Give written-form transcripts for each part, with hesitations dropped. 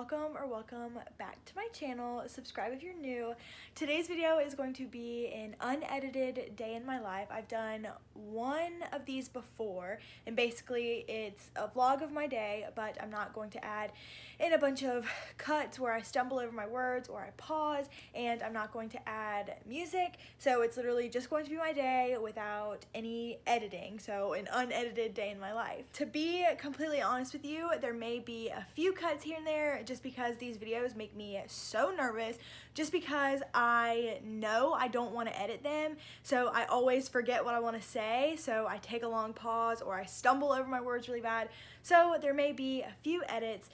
welcome back to my channel. Subscribe if you're new. Today's video is going to be an unedited day in my life. I've done one of these before, and basically it's a vlog of my day, but I'm not going to add in a bunch of cuts where I stumble over my words or I pause, and I'm not going to add music. So it's literally just going to be my day without any editing. So an unedited day in my life. To be completely honest with you, there may be a few cuts here and there just because these videos make me so nervous, just because I know I don't want to edit them, so I always forget what I want to say, so I take a long pause or I stumble over my words really bad. So there may be a few edits,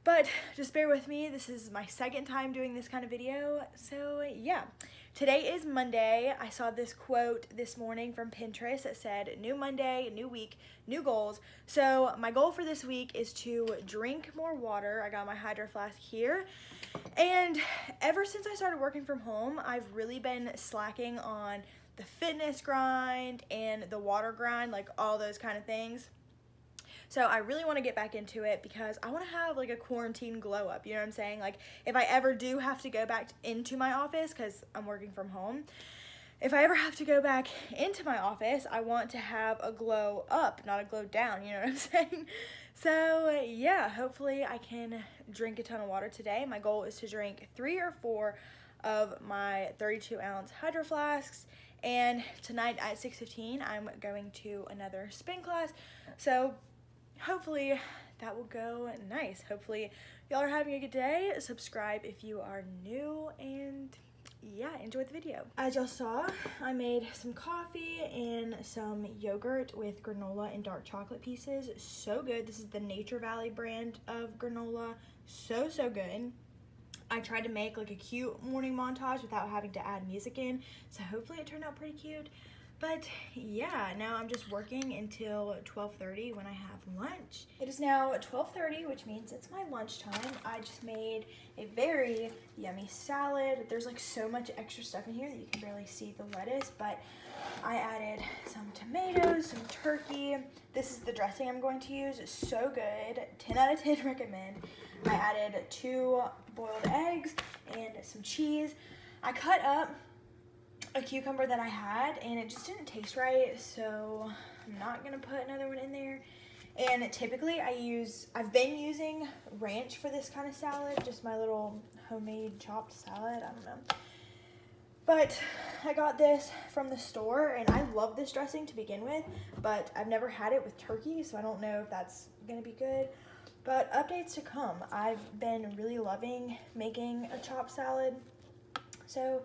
but just bear with me. This is my second time doing this kind of video, so yeah. Today is Monday. I saw this quote this morning from Pinterest that said, new Monday, new week, new goals. So my goal for this week is to drink more water. I got my hydro flask here. And ever since I started working from home, I've really been slacking on the fitness grind and the water grind, like all those kind of things. So I really want to get back into it because I want to have like a quarantine glow up, you know what I'm saying? Like if I ever do have to go back into my office, because I'm working from home, if I ever have to go back into my office, I want to have a glow up, not a glow down, you know what I'm saying? So yeah, hopefully I can drink a ton of water today. My goal is to drink 3 or 4 of my 32-ounce hydro flasks. And tonight at 6:15, I'm going to another spin class. So hopefully that will go nice. Hopefully y'all are having a good day. Subscribe if you are new, and yeah, enjoy the video. As y'all saw, I made some coffee and some yogurt with granola and dark chocolate pieces. So good. This is the Nature Valley brand of granola. So good. I tried to make like a cute morning montage without having to add music in, so hopefully it turned out pretty cute. But yeah, now I'm just working until 12:30 when I have lunch. It is now 12:30, which means it's my lunchtime. I just made a very yummy salad. There's like so much extra stuff in here that you can barely see the lettuce, but I added some tomatoes, some turkey. This is the dressing I'm going to use. It's so good. 10 out of 10 recommend. I added 2 boiled eggs and some cheese. I cut up a cucumber that I had and it just didn't taste right, so I'm not gonna put another one in there. And typically I've been using ranch for this kind of salad, just my little homemade chopped salad, I don't know. But I got this from the store and I love this dressing to begin with, but I've never had it with turkey, so I don't know if that's gonna be good. But updates to come. I've been really loving making a chopped salad, so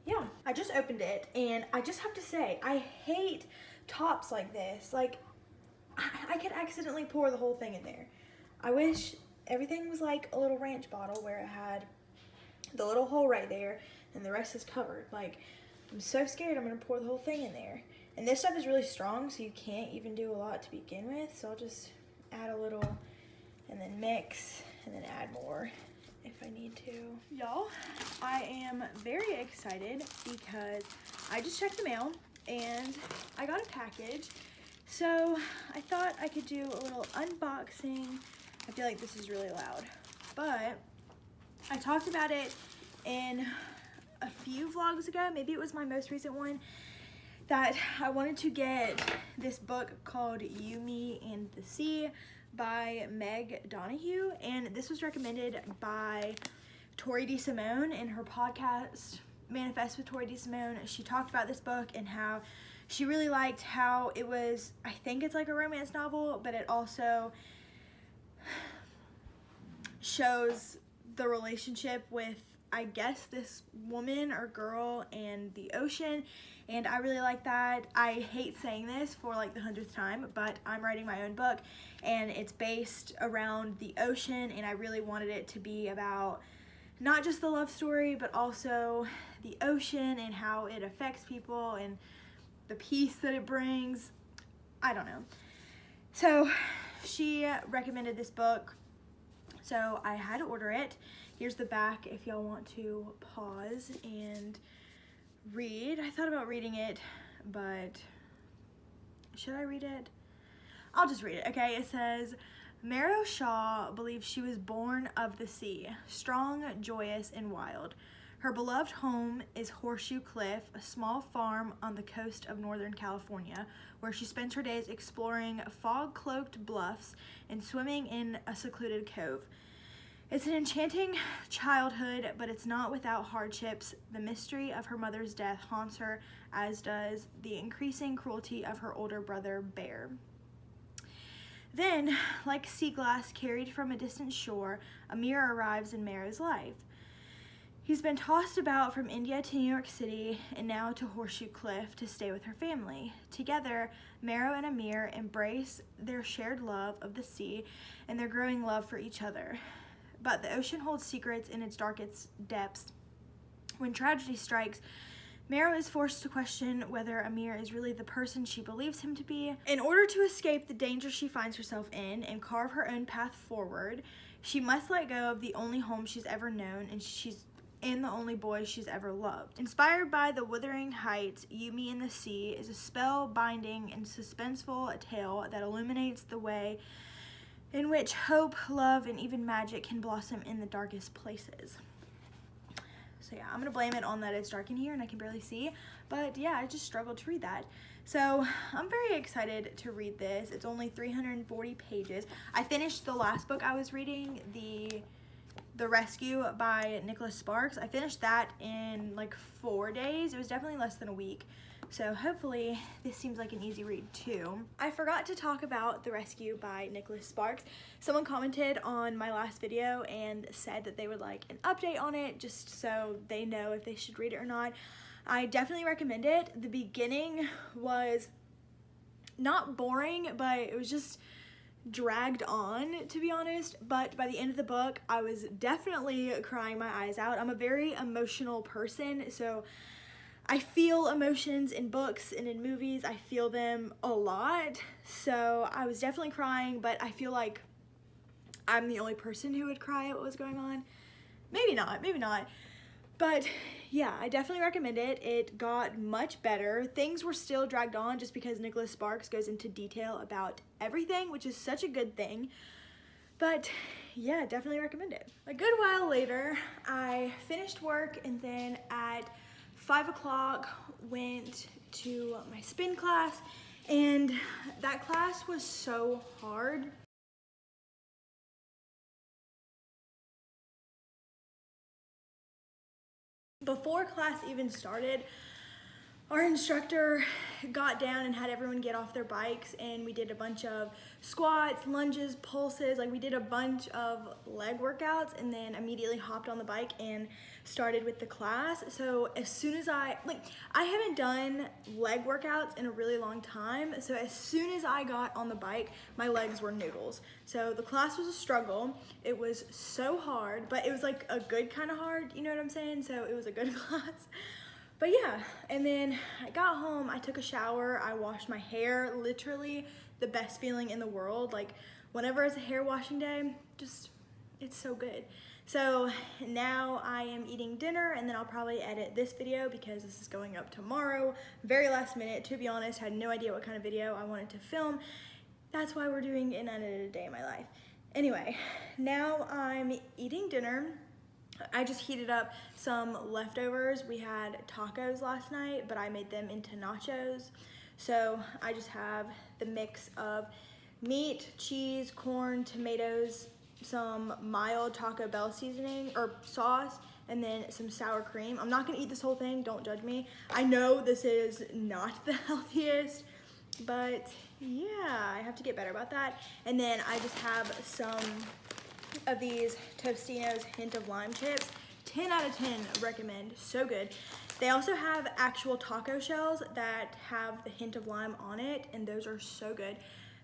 yeah, I just opened it and I just have to say, I hate tops like this. Like, I could accidentally pour the whole thing in there. I wish everything was like a little ranch bottle where it had the little hole right there and the rest is covered. Like, I'm so scared I'm gonna pour the whole thing in there. And this stuff is really strong, so you can't even do a lot to begin with. So I'll just add a little and then mix and then add more if I need to. Y'all, I am very excited because I just checked the mail and I got a package. So I thought I could do a little unboxing. I feel like this is really loud, but I talked about it in a few vlogs ago. Maybe it was my most recent one, that I wanted to get this book called You, Me, and the Sea by Meg Donahue, and this was recommended by Tori DeSimone in her podcast Manifest with Tori DeSimone. She talked about this book and how she really liked how it was, I think it's like a romance novel, but it also shows the relationship with, I guess, this woman or girl and the ocean, and I really like that. I hate saying this for like the 100th time, but I'm writing my own book and it's based around the ocean, and I really wanted it to be about not just the love story, but also the ocean and how it affects people and the peace that it brings. I don't know. So she recommended this book, so I had to order it. Here's the back if y'all want to pause and read. I thought about reading it, but should I read it? I'll just read it, okay? It says, Marrow Shaw believes she was born of the sea, strong, joyous, and wild. Her beloved home is Horseshoe Cliff, a small farm on the coast of Northern California, where she spends her days exploring fog-cloaked bluffs and swimming in a secluded cove. It's an enchanting childhood, but it's not without hardships. The mystery of her mother's death haunts her, as does the increasing cruelty of her older brother, Bear. Then, like sea glass carried from a distant shore, Amir arrives in Marrow's life. He's been tossed about from India to New York City and now to Horseshoe Cliff to stay with her family. Together, Marrow and Amir embrace their shared love of the sea and their growing love for each other. But the ocean holds secrets in its darkest depths. When tragedy strikes, Marrow is forced to question whether Amir is really the person she believes him to be. In order to escape the danger she finds herself in and carve her own path forward, she must let go of the only home she's ever known and the only boy she's ever loved. Inspired by The Wuthering Heights, You, Me, and the Sea is a spell-binding and suspenseful tale that illuminates the way in which hope, love, and even magic can blossom in the darkest places. So yeah, I'm gonna blame it on that it's dark in here and I can barely see, but yeah, I just struggled to read that. So I'm very excited to read this. It's only 340 pages. I finished the last book I was reading, The Rescue by Nicholas Sparks. I finished that in like 4 days. It was definitely less than a week. So hopefully this seems like an easy read too. I forgot to talk about The Rescue by Nicholas Sparks. Someone commented on my last video and said that they would like an update on it just so they know if they should read it or not. I definitely recommend it. The beginning was not boring, but it was just dragged on, to be honest. But by the end of the book, I was definitely crying my eyes out. I'm a very emotional person, so I feel emotions in books and in movies. I feel them a lot. So I was definitely crying, but I feel like I'm the only person who would cry at what was going on. Maybe not, maybe not. But yeah, I definitely recommend it. It got much better. Things were still dragged on just because Nicholas Sparks goes into detail about everything, which is such a good thing. But yeah, definitely recommend it. A good while later, I finished work and then at 5 o'clock went to my spin class, and that class was so hard. Before class even started, our instructor got down and had everyone get off their bikes, and we did a bunch of squats, lunges, pulses, like we did a bunch of leg workouts, and then immediately hopped on the bike and started with the class. So as soon as I haven't done leg workouts in a really long time, so as soon as I got on the bike, my legs were noodles. So the class was a struggle. It was so hard, but it was like a good kind of hard, you know what I'm saying? So it was a good class. But yeah, and then I got home, I took a shower, I washed my hair, literally the best feeling in the world. Like whenever it's a hair washing day, just, it's so good. So now I am eating dinner, and then I'll probably edit this video because this is going up tomorrow. Very last minute, to be honest, had no idea what kind of video I wanted to film. That's why we're doing an unedited day in my life. Anyway, now I'm eating dinner. I just heated up some leftovers. We had tacos last night, but I made them into nachos. So I just have the mix of meat, cheese, corn, tomatoes, some mild Taco Bell seasoning or sauce, and then some sour cream. I'm not gonna eat this whole thing, don't judge me. I know this is not the healthiest, but yeah, I have to get better about that. And then I just have some of these Tostino's Hint of Lime chips. 10 out of 10 recommend, so good. They also have actual taco shells that have the hint of lime on it, and those are so good.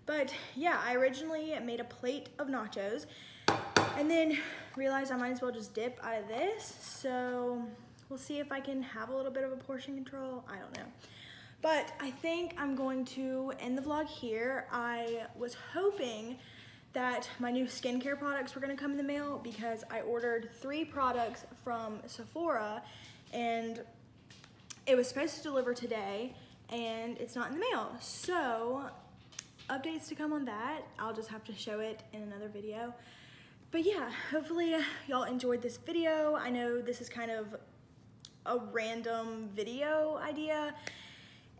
But yeah, I originally made a plate of nachos and then realized I might as well just dip out of this. So we'll see if I can have a little bit of a portion control. I don't know. But I think I'm going to end the vlog here. I was hoping that my new skincare products were gonna come in the mail because I ordered 3 products from Sephora and it was supposed to deliver today and it's not in the mail. So updates to come on that. I'll just have to show it in another video. But yeah, hopefully y'all enjoyed this video. I know this is kind of a random video idea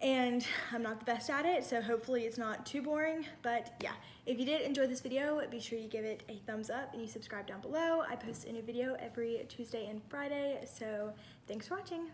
and I'm not the best at it, so hopefully it's not too boring. But yeah, if you did enjoy this video, be sure you give it a thumbs up and you subscribe down below. I post a new video every Tuesday and Friday, so thanks for watching.